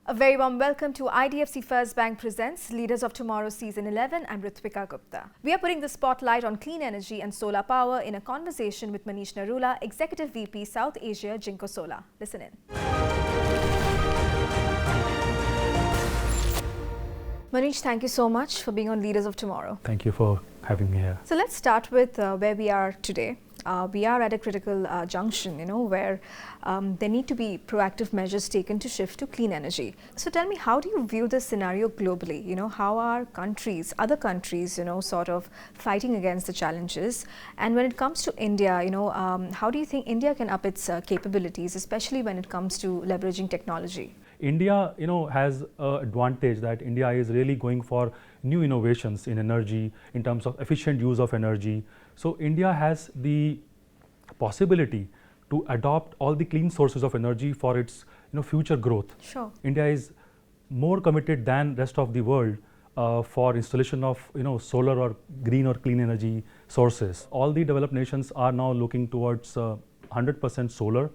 A very warm welcome to IDFC FIRST Bank presents Leaders of Tomorrow Season 11. I'm Ritvika Gupta. We are putting the spotlight on clean energy and solar power in a conversation with Manish Narula, Executive VP South Asia, Jinko Solar. Listen in. Manish, thank you so much for being on Leaders of Tomorrow. Thank you for having me here. So let's start with where we are today. We are at a critical junction, where there need to be proactive measures taken to shift to clean energy. So tell me, how do you view this scenario globally? How are other countries, sort of fighting against the challenges? And when it comes to India, how do you think India can up its capabilities, especially when it comes to leveraging technology? India, has an advantage that India is really going for new innovations in energy, in terms of efficient use of energy. So India has the possibility to adopt all the clean sources of energy for its future growth. Sure. India is more committed than rest of the world for installation of solar or green or clean energy sources. All the developed nations are now looking towards 100% solar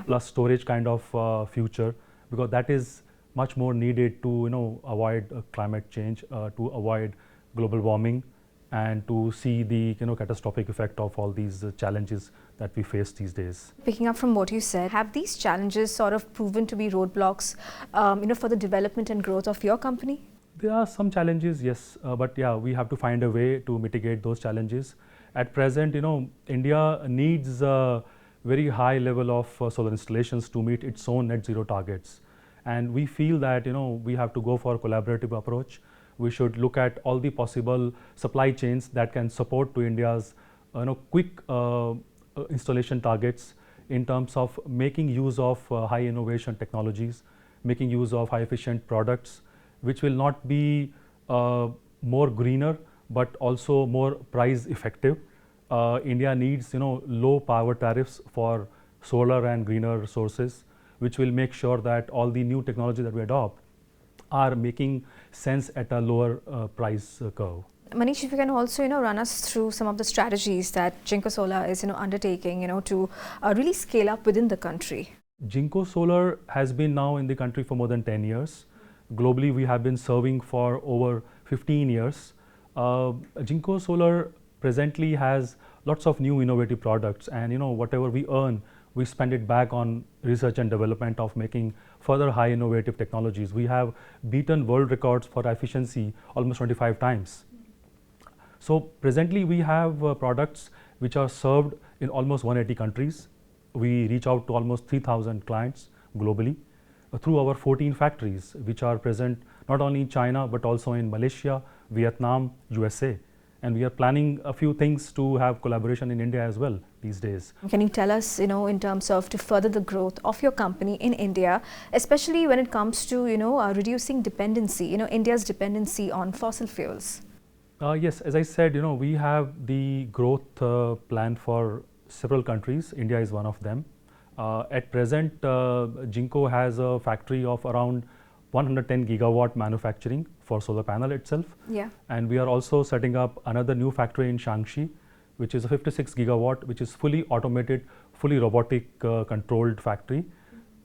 plus storage kind of future, because that is much more needed to avoid climate change, to avoid global warming, and to see the catastrophic effect of all these challenges that we face these days. Picking up from what you said, have these challenges sort of proven to be roadblocks for the development and growth of your company? There are some challenges, yes, but yeah, we have to find a way to mitigate those challenges. At present, India needs a very high level of solar installations to meet its own net zero targets. And we feel that we have to go for a collaborative approach. We should look at all the possible supply chains that can support to India's quick installation targets, in terms of making use of high innovation technologies, making use of high efficient products, which will not be more greener but also more price effective. India needs low power tariffs for solar and greener sources, which will make sure that all the new technology that we adopt are making sense at a lower price curve. Manish, if you can also run us through some of the strategies that Jinko Solar is undertaking to really scale up within the country. Jinko Solar has been now in the country for more than 10 years. Globally, we have been serving for over 15 years. Jinko Solar presently has lots of new innovative products, and whatever we earn, we spend it back on research and development of making further high innovative technologies. We have beaten world records for efficiency almost 25 times. So presently we have products which are served in almost 180 countries. We reach out to almost 3,000 clients globally through our 14 factories, which are present not only in China but also in Malaysia, Vietnam, USA. And we are planning a few things to have collaboration in India as well these days. Can you tell us, in terms of to further the growth of your company in India, especially when it comes to, reducing dependency, India's dependency on fossil fuels? Yes, as I said, we have the growth plan for several countries. India is one of them. At present, Jinko has a factory of around 110 gigawatt manufacturing for solar panel itself. Yeah. And we are also setting up another new factory in Shaanxi, which is a 56 gigawatt, which is fully automated, fully robotic controlled factory.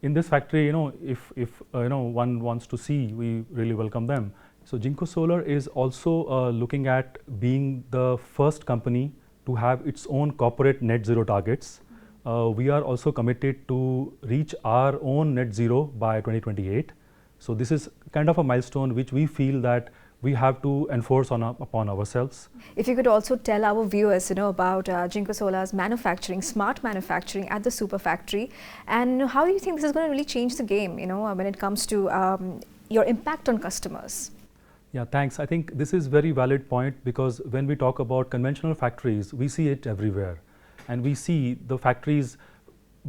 In this factory, if one wants to see, we really welcome them. So Jinko Solar is also looking at being the first company to have its own corporate net zero targets. We are also committed to reach our own net zero by 2028. So this is kind of a milestone which we feel that we have to enforce upon ourselves. If you could also tell our viewers, about Jinko Solar's manufacturing, smart manufacturing at the super factory, and how do you think this is going to really change the game, when it comes to your impact on customers? Yeah, thanks. I think this is very valid point, because when we talk about conventional factories, we see it everywhere, and we see the factories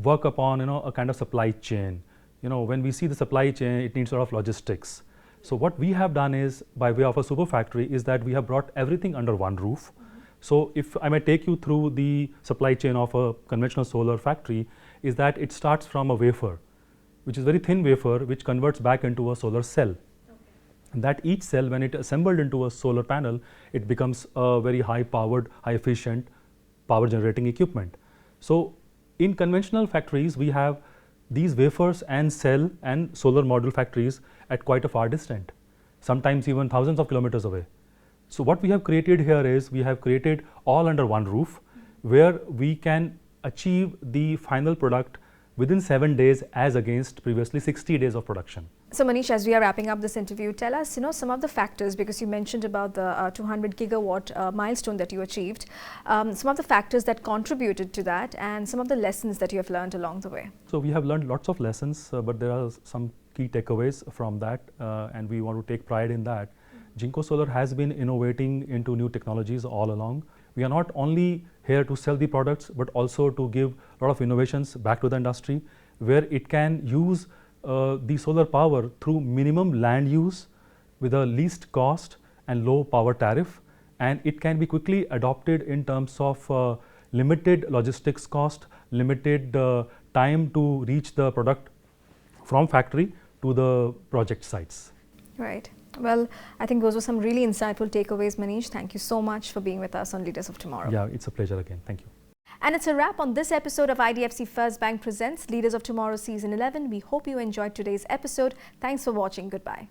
work upon a kind of supply chain. When we see the supply chain, it needs a lot of logistics. So what we have done is, by way of a super factory, is that we have brought everything under one roof. So if I may take you through the supply chain of a conventional solar factory, is that it starts from a wafer, which is very thin wafer, which converts back into a solar cell. And that each cell, when it assembled into a solar panel, it becomes a very high powered, high efficient power generating equipment. So in conventional factories, we have these wafers and cell and solar module factories at quite a far distant, sometimes even thousands of kilometers away. So what we have created here is we have created all under one roof, where we can achieve the final product within 7 days as against previously 60 days of production. So Manish, as we are wrapping up this interview, tell us, some of the factors, because you mentioned about the 200 gigawatt milestone that you achieved, some of the factors that contributed to that and some of the lessons that you have learned along the way. So we have learned lots of lessons, but there are some key takeaways from that, and we want to take pride in that. Jinko Solar has been innovating into new technologies all along. We are not only here to sell the products, but also to give a lot of innovations back to the industry, where it can use the solar power through minimum land use with a least cost and low power tariff, and it can be quickly adopted in terms of limited logistics cost, limited time to reach the product from factory to the project sites. Right. Well, I think those were some really insightful takeaways, Manish. Thank you so much for being with us on Leaders of Tomorrow. Yeah, it's a pleasure again. Thank you. And it's a wrap on this episode of IDFC FIRST Bank Presents Leaders of Tomorrow Season 11. We hope you enjoyed today's episode. Thanks for watching. Goodbye.